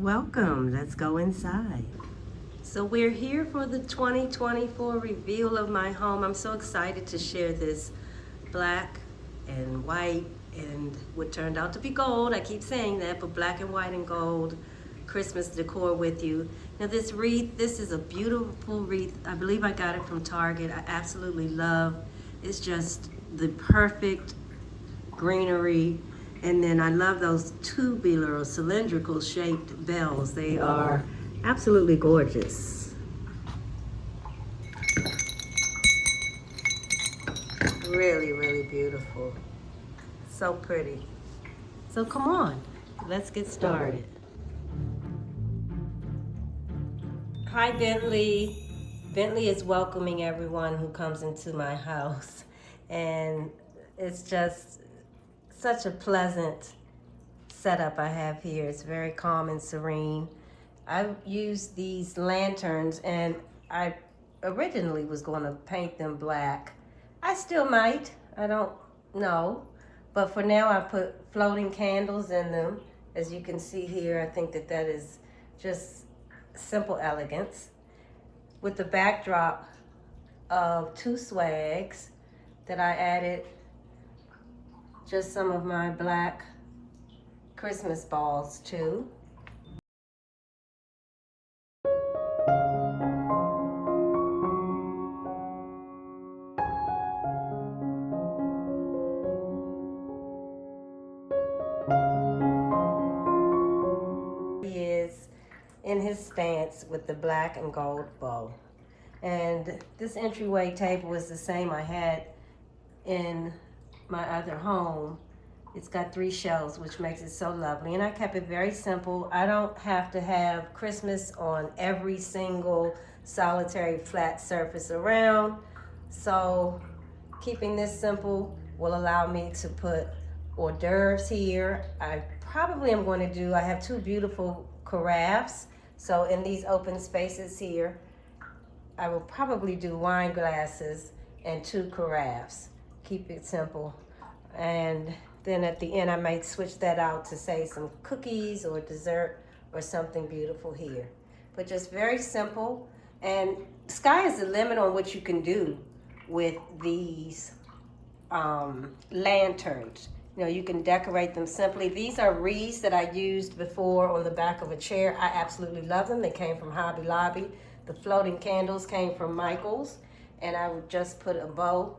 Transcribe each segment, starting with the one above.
Welcome, let's go inside. So we're here for the 2024 reveal of my home. I'm so excited to share this black and white and what turned out to be gold. I keep saying that, but black and white and gold Christmas decor with you. Now this wreath, this is a beautiful wreath. I believe I got it from Target. I absolutely love. It's just the perfect greenery. And then I love those tubular or cylindrical shaped bells. They are absolutely gorgeous. Really, really beautiful. So pretty. So come on, let's get started. Hi, Bentley. Bentley is welcoming everyone who comes into my house. And it's just such a pleasant setup I have here. It's very calm and serene. I've used these lanterns and I originally was going to paint them black. I still might, I don't know. But for now I put floating candles in them. As you can see here, I think that is just simple elegance. With the backdrop of two swags that I added just some of my black Christmas balls too. He is in his stance with the black and gold bow. And this entryway table is the same I had in my other home. It's got 3 shelves, which makes it so lovely. And I kept it very simple. I don't have to have Christmas on every single solitary flat surface around. So keeping this simple will allow me to put hors d'oeuvres here. I probably am going to do, I have 2 beautiful carafes. So in these open spaces here, I will probably do wine glasses and 2 carafes. Keep it simple. And then at the end I might switch that out to say some cookies or dessert or something beautiful here. But just very simple, and sky is the limit on what you can do with these lanterns. You know, you can decorate them simply. These are wreaths that I used before on the back of a chair. I absolutely love them. They came from Hobby Lobby. The floating candles came from Michael's, and I would just put a bow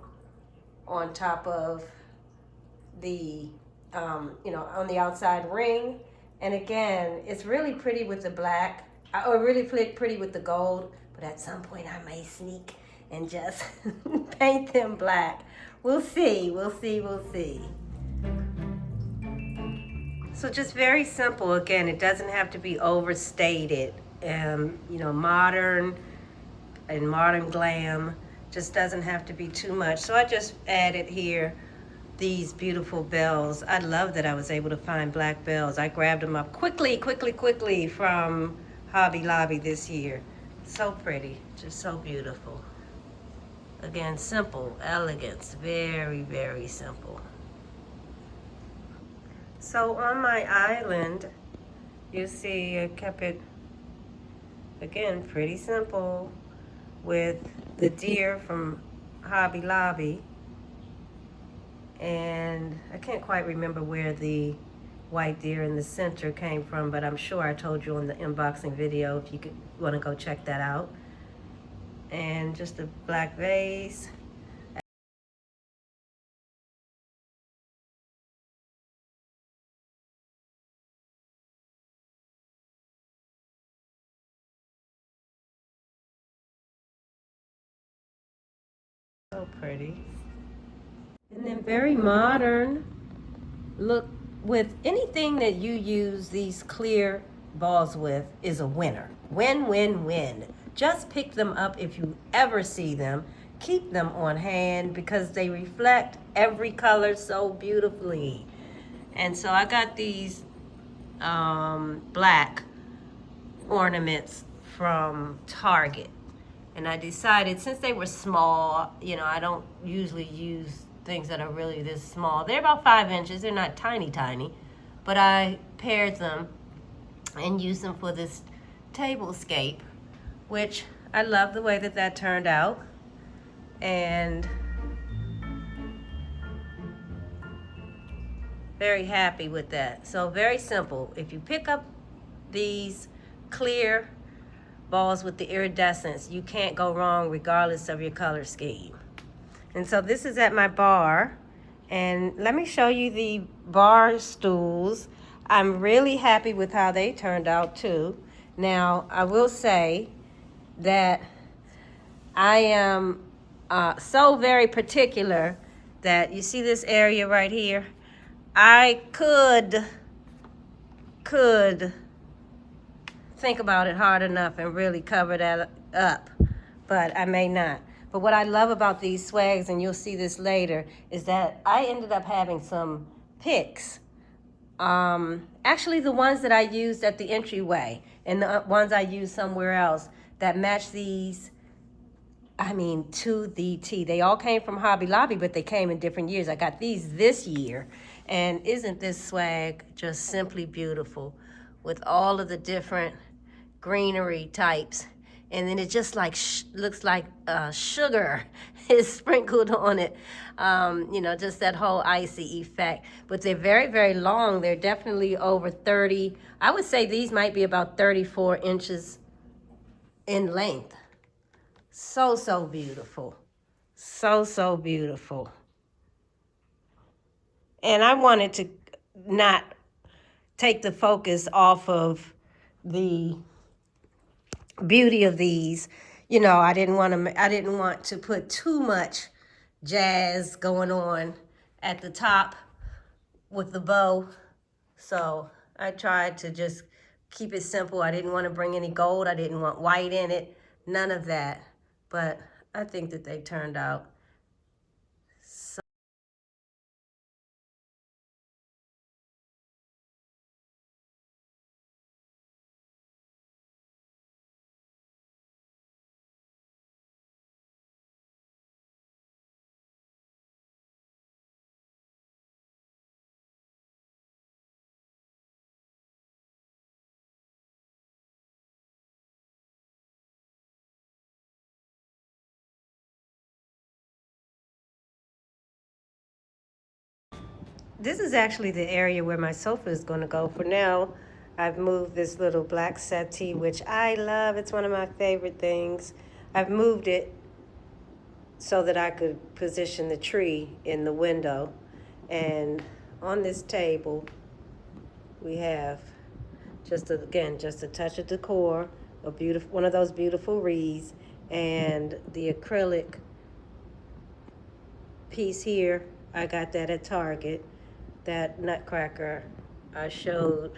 on top of the, on the outside ring. And again, it's really pretty with the black, or really pretty with the gold, but at some point I may sneak and just paint them black. We'll see, we'll see, we'll see. So just very simple. Again, it doesn't have to be overstated. Modern and modern glam just doesn't have to be too much. So I just added here these beautiful bells. I love that I was able to find black bells. I grabbed them up quickly from Hobby Lobby this year. So pretty, just so beautiful. Again, simple, elegance, very, very simple. So on my island, you see I kept it, again, pretty simple with the deer from Hobby Lobby. And I can't quite remember where the white deer in the center came from, but I'm sure I told you on the unboxing video if you want to go check that out. And just a black vase. So pretty. And then very modern look with anything that you use these clear balls with is a winner. Win, win, win. Just pick them up if you ever see them. Keep them on hand because they reflect every color so beautifully. And so I got these black ornaments from Target. And I decided, since they were small, I don't usually use things that are really this small. They're about 5 inches. They're not tiny, but I paired them and use them for this tablescape, which I love the way that that turned out. And very happy with that. So very simple. If you pick up these clear balls with the iridescence, you can't go wrong regardless of your color scheme. And so this is at my bar, and let me show you the bar stools. I'm really happy with how they turned out too. Now I will say that I am so very particular that you see this area right here. I could think about it hard enough and really cover that up, but I may not. But what I love about these swags, and you'll see this later, is that I ended up having some picks. Actually the ones that I used at the entryway and the ones I used somewhere else that match these, I mean, to the T. They all came from Hobby Lobby, but they came in different years. I got these this year, and isn't this swag just simply beautiful with all of the different greenery types? And then it just like looks like sugar is sprinkled on it. You know, just that whole icy effect. But they're very, very long. They're definitely over 30. I would say these might be about 34 inches in length. So, so beautiful. So, so beautiful. And I wanted to not take the focus off of the beauty of these. You know, I didn't want to put too much jazz going on at the top with the bow. So I tried to just keep it simple. I didn't want to bring any gold. I didn't want white in it. None of that. But I think that they turned out so. This is actually the area where my sofa is going to go. For now, I've moved this little black settee, which I love. It's one of my favorite things. I've moved it so that I could position the tree in the window. And on this table, we have just a touch of decor, one of those beautiful wreaths, and the acrylic piece here. I got that at Target. That nutcracker I showed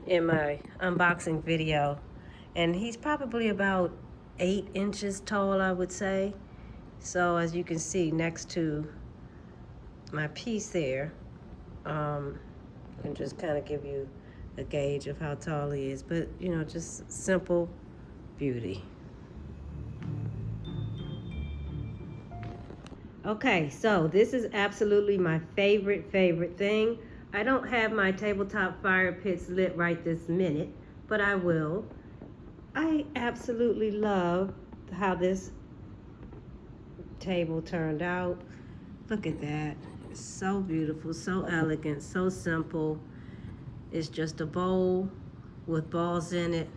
in my unboxing video, and he's probably about 8 inches tall, I would say. So as you can see next to my piece there, and just kind of give you a gauge of how tall he is, but you know, just simple beauty. Okay, so this is absolutely my favorite thing. I don't have my tabletop fire pits lit right this minute, but I will. I absolutely love how this table turned out. Look at that. It's so beautiful, so elegant, so simple. It's just a bowl with balls in it,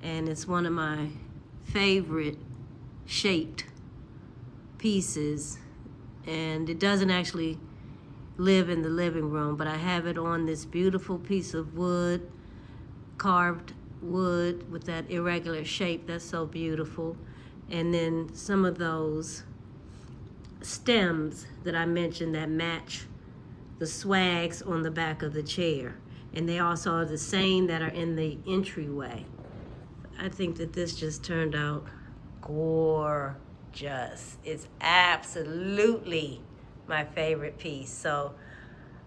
and it's one of my favorite shaped pieces. And it doesn't actually live in the living room, but I have it on this beautiful piece of wood, carved wood with that irregular shape. That's so beautiful. And then some of those stems that I mentioned that match the swags on the back of the chair. And they also are the same that are in the entryway. I think that this just turned out gorgeous. It's absolutely my favorite piece. So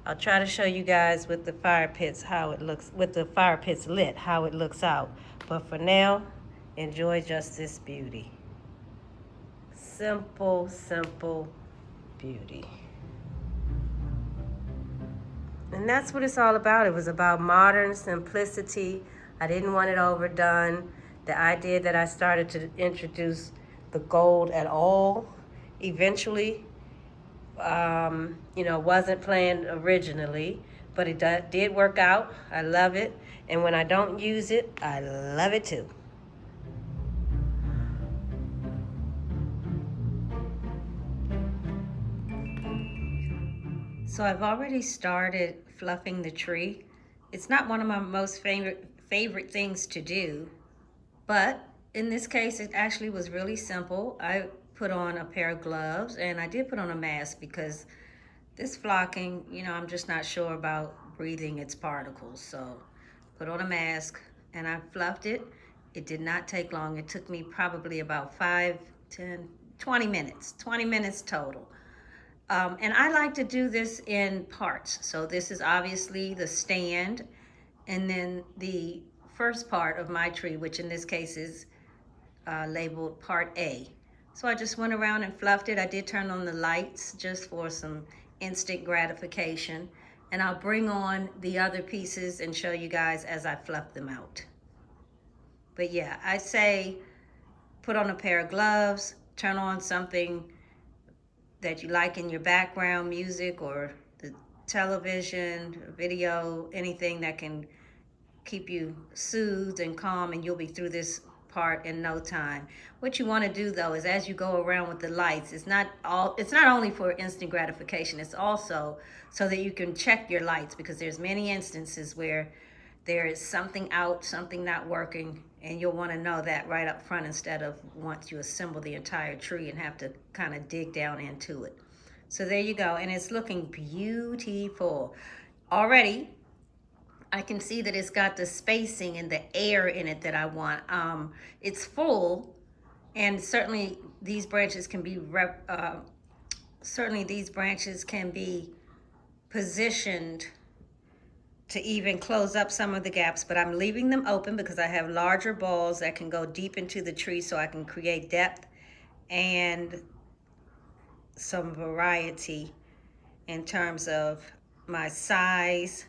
I'll try to show you guys with the fire pits how it looks, with the fire pits lit, how it looks out. But for now, enjoy just this beauty. Simple, simple beauty. And that's what it's all about. It was about modern simplicity. I didn't want it overdone. The idea that I started to introduce the gold at all eventually, wasn't planned originally, but it did work out. I love it. And when I don't use it, I love it too. So I've already started fluffing the tree. It's not one of my most favorite things to do, but in this case, it actually was really simple. I put on a pair of gloves and I did put on a mask because this flocking, I'm just not sure about breathing its particles. So put on a mask and I fluffed it. It did not take long. It took me probably about 5, 10, 20 minutes, 20 minutes total. And I like to do this in parts. So this is obviously the stand, and then the first part of my tree, which in this case is labeled part A. So I just went around and fluffed it. I did turn on the lights just for some instant gratification. And I'll bring on the other pieces and show you guys as I fluff them out. But yeah, I say put on a pair of gloves, turn on something that you like in your background music or the television, video, anything that can keep you soothed and calm, and you'll be through this part in no time. What you want to do though is as you go around with the lights, it's not only for instant gratification, it's also so that you can check your lights, because there's many instances where there is something out, something not working, and you'll want to know that right up front instead of once you assemble the entire tree and have to kind of dig down into it. So there you go, and it's looking beautiful. Already, I can see that it's got the spacing and the air in it that I want. It's full, and certainly these branches can be positioned to even close up some of the gaps, but I'm leaving them open because I have larger balls that can go deep into the tree, so I can create depth and some variety in terms of my size,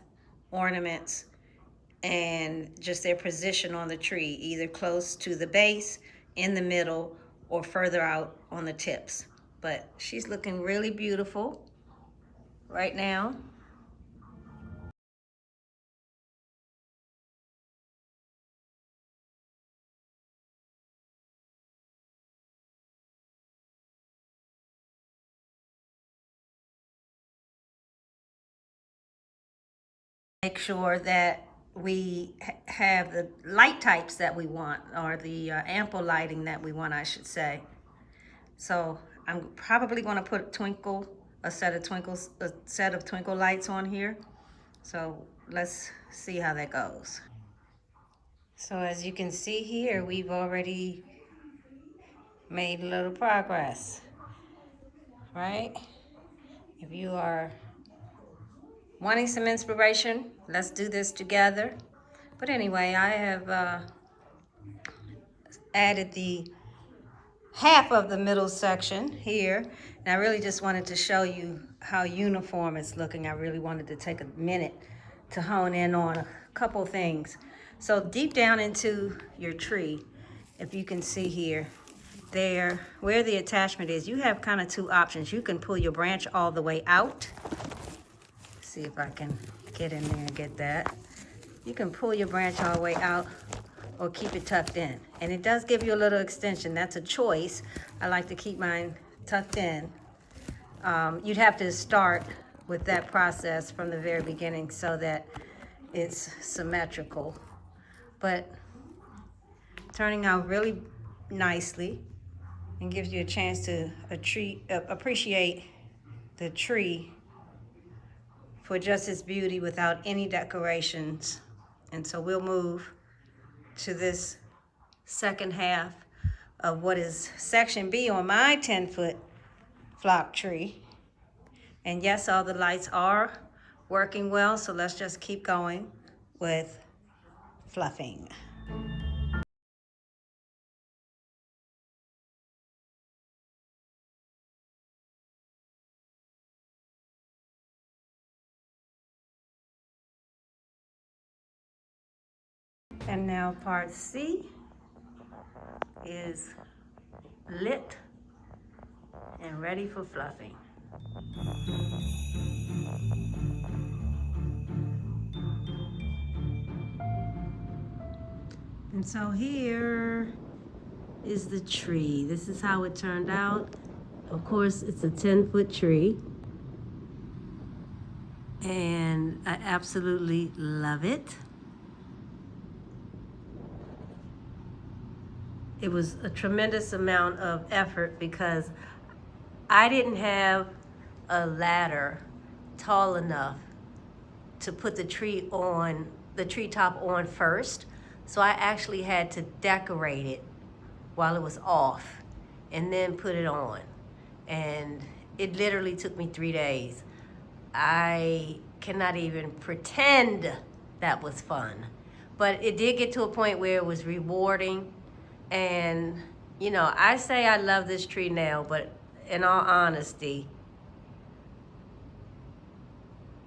ornaments, and just their position on the tree, either close to the base, in the middle, or further out on the tips. But she's looking really beautiful right now. Make sure that we have the light types that we want, or the ample lighting that we want, I should say. So I'm probably going to put a set of twinkle lights on here. So let's see how that goes. So as you can see here, we've already made a little progress, right? If you are wanting some inspiration, let's do this together. But anyway, I have added the half of the middle section here. And I really just wanted to show you how uniform it's looking. I really wanted to take a minute to hone in on a couple things. So deep down into your tree, if you can see here, there, where the attachment is, you have kind of two options. You can pull your branch all the way out. See if I can get in there and get that. You can pull your branch all the way out or keep it tucked in. And it does give you a little extension. That's a choice. I like to keep mine tucked in. You'd have to start with that process from the very beginning so that it's symmetrical. But turning out really nicely and gives you a chance to appreciate the tree for just its beauty without any decorations. And so we'll move to this second half of what is section B on my 10-foot flock tree. And yes, all the lights are working well, so let's just keep going with fluffing. And And now part C is lit and ready for fluffing. And so here is the tree. This is how it turned out. Of course, it's a 10-foot tree. And I absolutely love it. It was a tremendous amount of effort because I didn't have a ladder tall enough to put the tree top on first. So I actually had to decorate it while it was off and then put it on. And it literally took me 3 days. I cannot even pretend that was fun. But it did get to a point where it was rewarding. And, you know, I say I love this tree now, but in all honesty,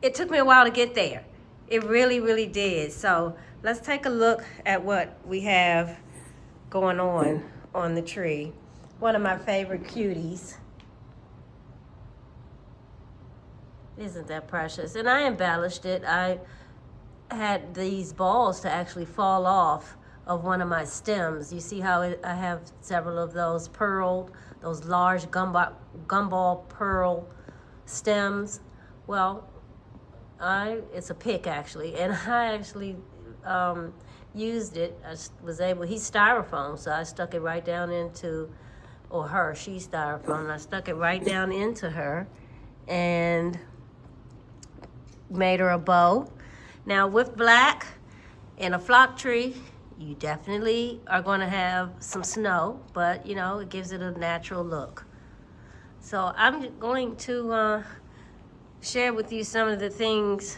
it took me a while to get there. It really, really did. So let's take a look at what we have going on the tree. One of my favorite cuties. Isn't that precious? And I embellished it. I had these balls to actually fall off of one of my stems. You see how I have several of those pearled, those large gumball pearl stems? Well, it's a pick actually, and I actually used it. He's styrofoam, so I stuck it right down into, or her, she's styrofoam, and I stuck it right down into her and made her a bow. Now with black and a flock tree, you definitely are going to have some snow, but you know, it gives it a natural look. So I'm going to share with you some of the things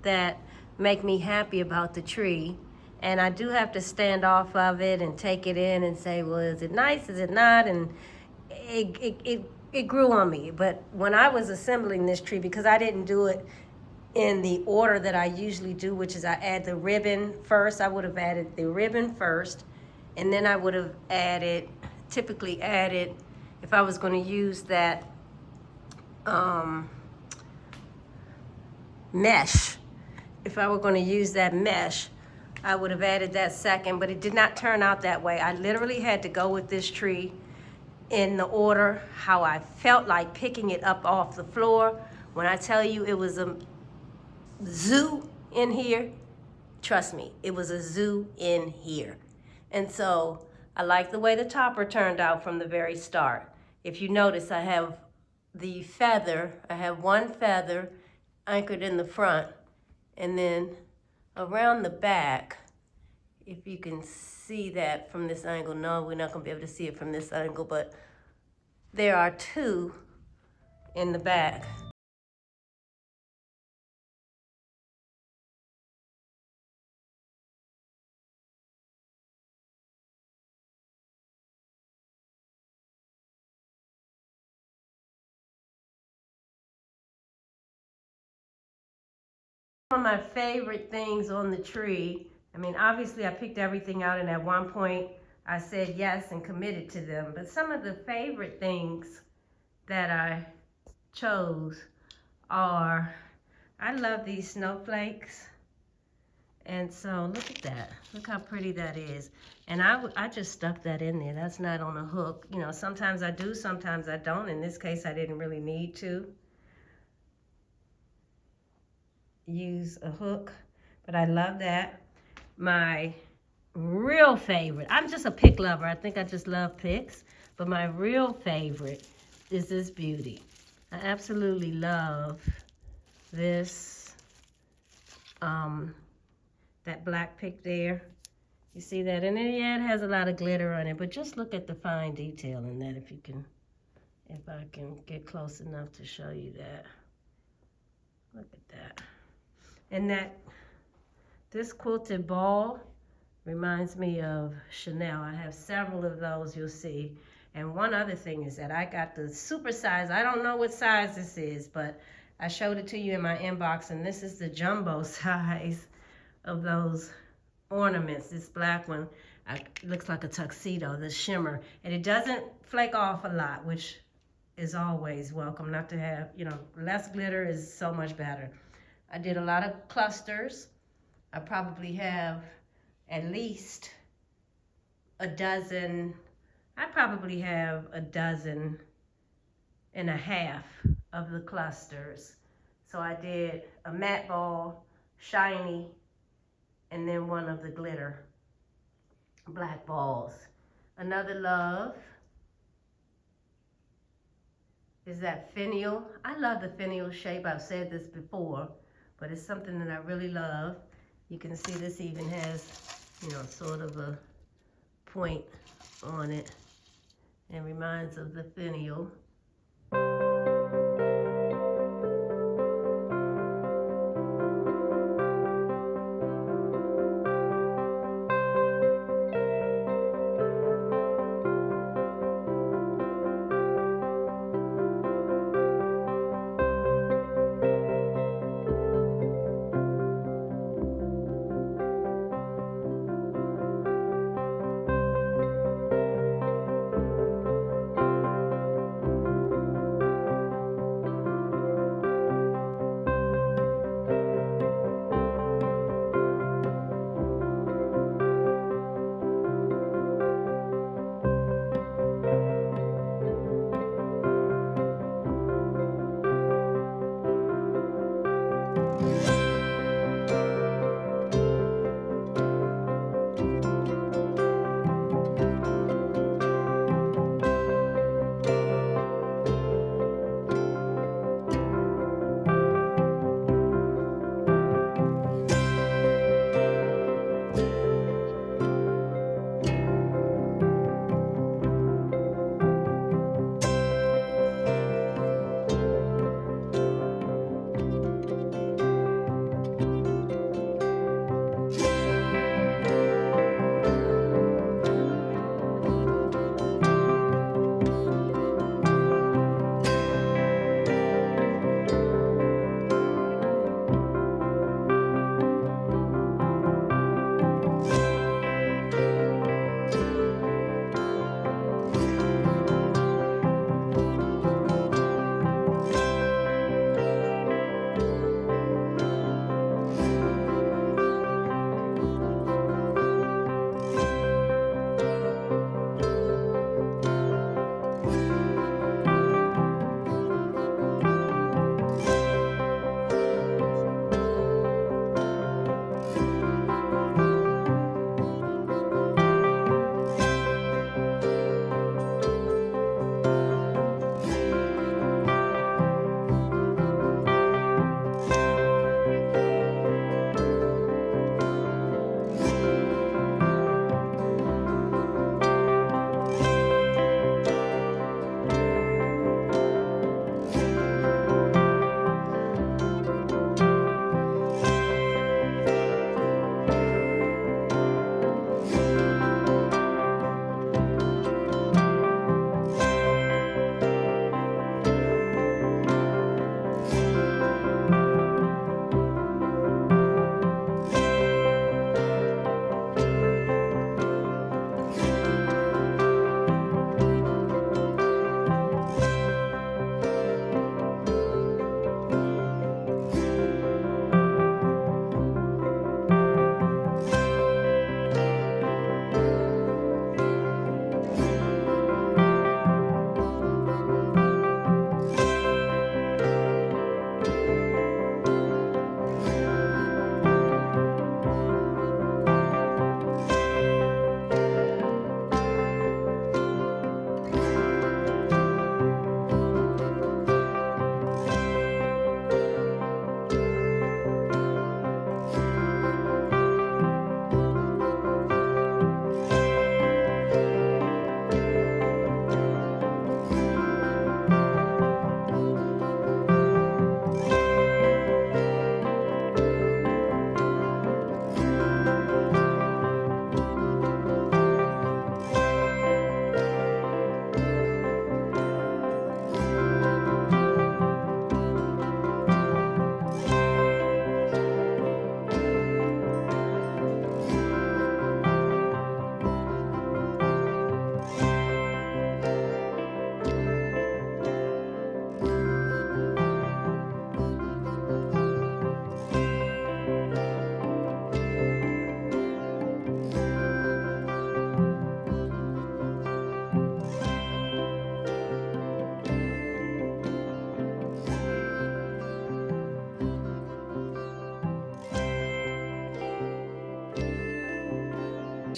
that make me happy about the tree. And I do have to stand off of it and take it in and say, well, is it nice, is it not? And it grew on me. But when I was assembling this tree, because I didn't do it in the order that I usually do, which is I add the ribbon first. I would have added the ribbon first, and then I would have typically added, if I was going to use that mesh, if I were going to use that mesh, I would have added that second, but it did not turn out that way. I literally had to go with this tree in the order how I felt like picking it up off the floor. When I tell you it was a zoo in here, trust me, it was a zoo in here. And so I like the way the topper turned out from the very start. If you notice, I have the feather, I have one feather anchored in the front, and then around the back, if you can see that from this angle, no, we're not gonna be able to see it from this angle, but there are two in the back. One of my favorite things on the tree, I mean, obviously I picked everything out, and at one point I said yes and committed to them, but some of the favorite things that I chose are, I love these snowflakes, and so look at that. Look how pretty that is. And I just stuck that in there. That's not on a hook. You know, sometimes I do, sometimes I don't. In this case, I didn't really need to use a hook, but I love that. My real favorite, I'm just a pick lover. I think I just love picks, but my real favorite is this beauty. I absolutely love this, that black pick there. You see that? And then, yeah, it has a lot of glitter on it, but just look at the fine detail in that if I can get close enough to show you that. Look at that. And this quilted ball reminds me of Chanel. I have several of those, you'll see. And one other thing is that I got the super size. I don't know what size this is, but I showed it to you in my inbox, and this is the jumbo size of those ornaments. This black one looks like a tuxedo, the shimmer. And it doesn't flake off a lot, which is always welcome. Not to have, you know, less glitter is so much better. I did a lot of clusters. I probably have at least a dozen. I probably have a dozen and a half of the clusters. So I did a matte ball, shiny, and then one of the glitter black balls. Another love is that finial. I love the finial shape. I've said this before, but it's something that I really love. You can see this even has, you know, sort of a point on it and reminds of the finial.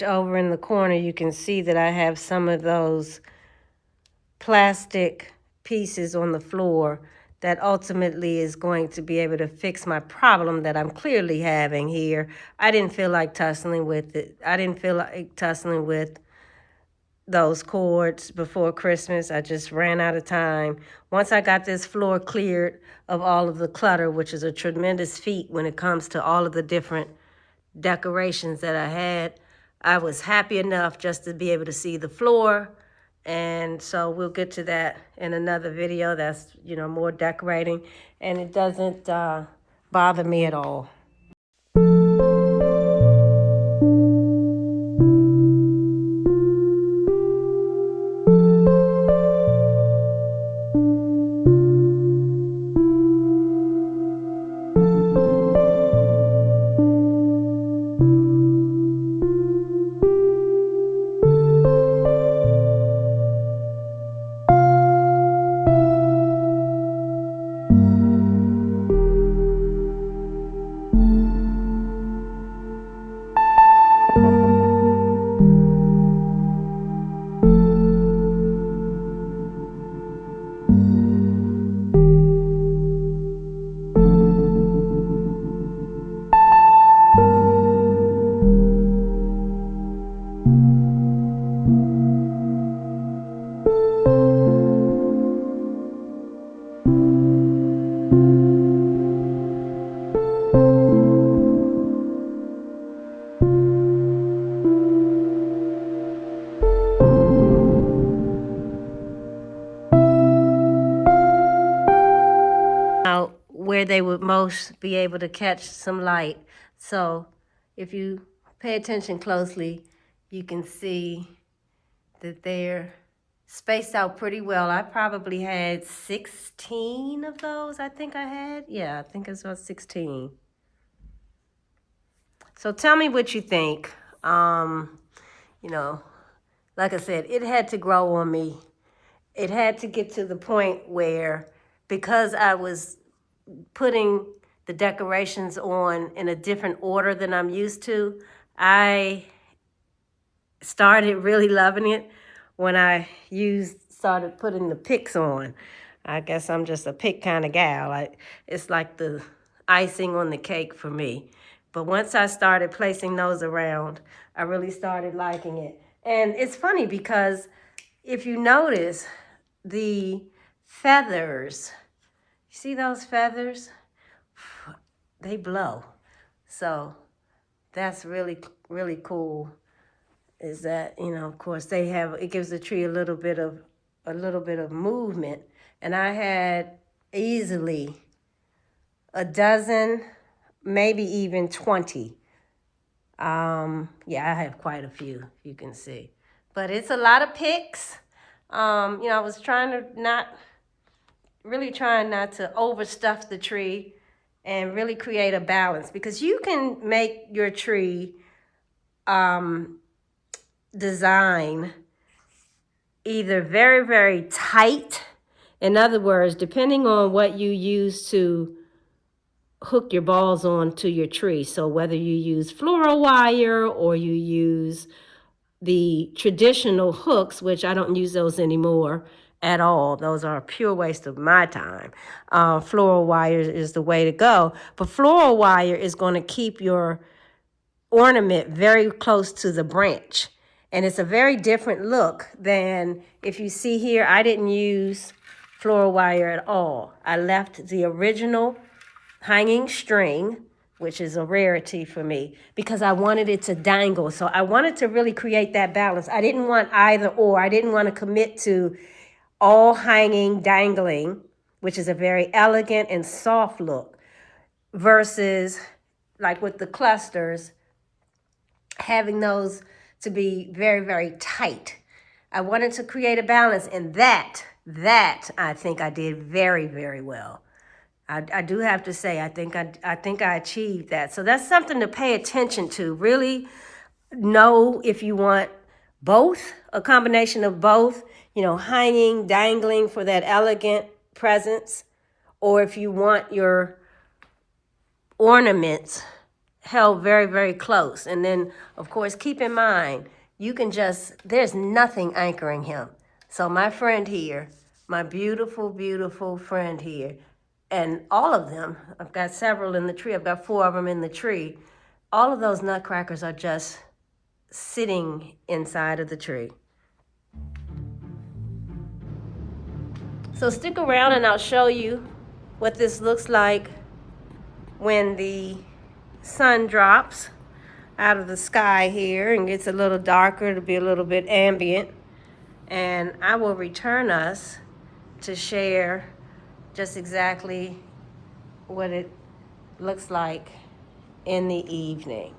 which over in the corner you can see that I have some of those plastic pieces on the floor that ultimately is going to be able to fix my problem that I'm clearly having here. I didn't feel like tussling with it. I didn't feel like tussling with those cords before Christmas. I just ran out of time. Once I got this floor cleared of all of the clutter, which is a tremendous feat when it comes to all of the different decorations that I had, I was happy enough just to be able to see the floor. And so we'll get to that in another video that's, more decorating. And it doesn't bother me at all. Where they would most be able to catch some light. So if you pay attention closely, you can see that they're spaced out pretty well. I probably had 16 of those, I think I had. Yeah, I think it's about 16. So tell me what you think. Like I said, it had to grow on me. It had to get to the point where, because I was putting the decorations on in a different order than I'm used to, I started really loving it when I started putting the picks on. I guess I'm just a pick kind of gal. It's like the icing on the cake for me. But once I started placing those around, I really started liking it. And it's funny because if you notice the feathers, you see those feathers? They blow. So that's really, really cool. Is that, of course it gives the tree a little bit of movement. And I had easily a dozen, maybe even 20. I have quite a few, you can see. But it's a lot of picks. I was trying not to overstuff the tree and really create a balance, because you can make your tree design either very, very tight. In other words, depending on what you use to hook your balls onto your tree. So whether you use fluoro wire or you use the traditional hooks, which I don't use those anymore at all. Those are a pure waste of my time. Fluoro wire is the way to go. But fluoro wire is going to keep your ornament very close to the branch. And it's a very different look than, if you see here, I didn't use fluoro wire at all. I left the original hanging string, which is a rarity for me, because I wanted it to dangle. So I wanted to really create that balance. I didn't want either or. I didn't want to commit to all hanging, dangling, which is a very elegant and soft look, versus like with the clusters, having those to be very, very tight. I wanted to create a balance, and that I think I did very, very well. I do have to say, I think I achieved that. So that's something to pay attention to. Really know if you want both, a combination of both, hanging, dangling for that elegant presence, or if you want your ornaments held very, very close. And then, of course, keep in mind, there's nothing anchoring him. So my friend here, my beautiful, beautiful friend here, and all of them, I've got several in the tree, I've got 4 of them in the tree, all of those nutcrackers are just sitting inside of the tree. So stick around and I'll show you what this looks like when the sun drops out of the sky here and gets a little darker. It'll be a little bit ambient. And I will return us to share just exactly what it looks like in the evening.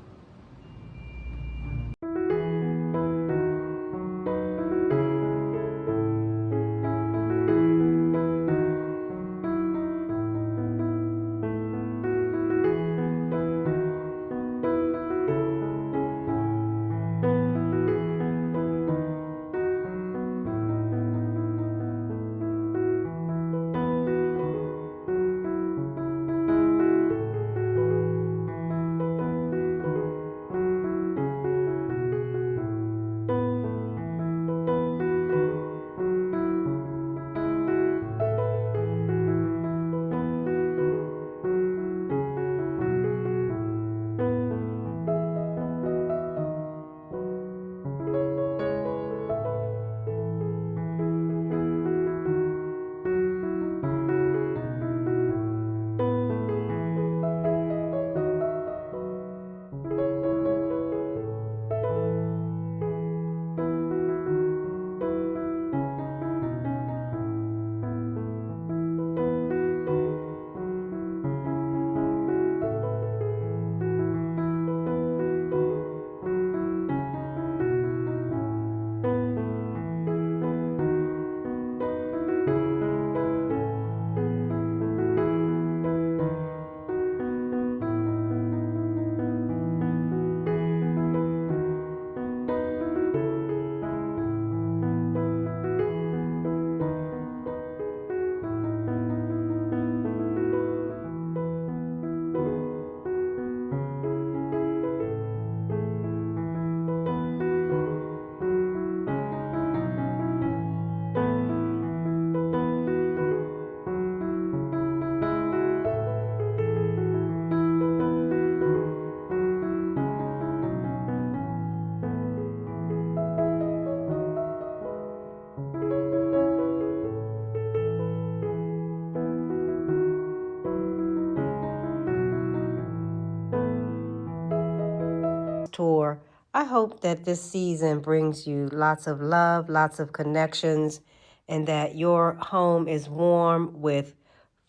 Tour. I hope that this season brings you lots of love, lots of connections, and that your home is warm with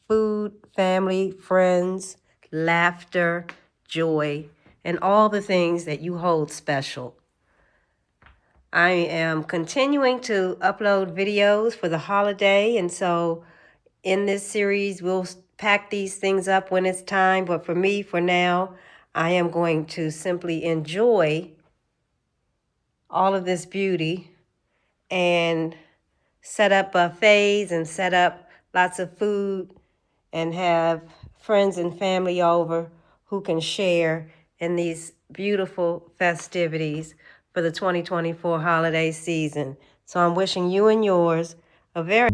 food, family, friends, laughter, joy, and all the things that you hold special. I am continuing to upload videos for the holiday, and so in this series, we'll pack these things up when it's time. But for me, for now, I am going to simply enjoy all of this beauty and set up buffets and set up lots of food and have friends and family over who can share in these beautiful festivities for the 2024 holiday season. So I'm wishing you and yours a very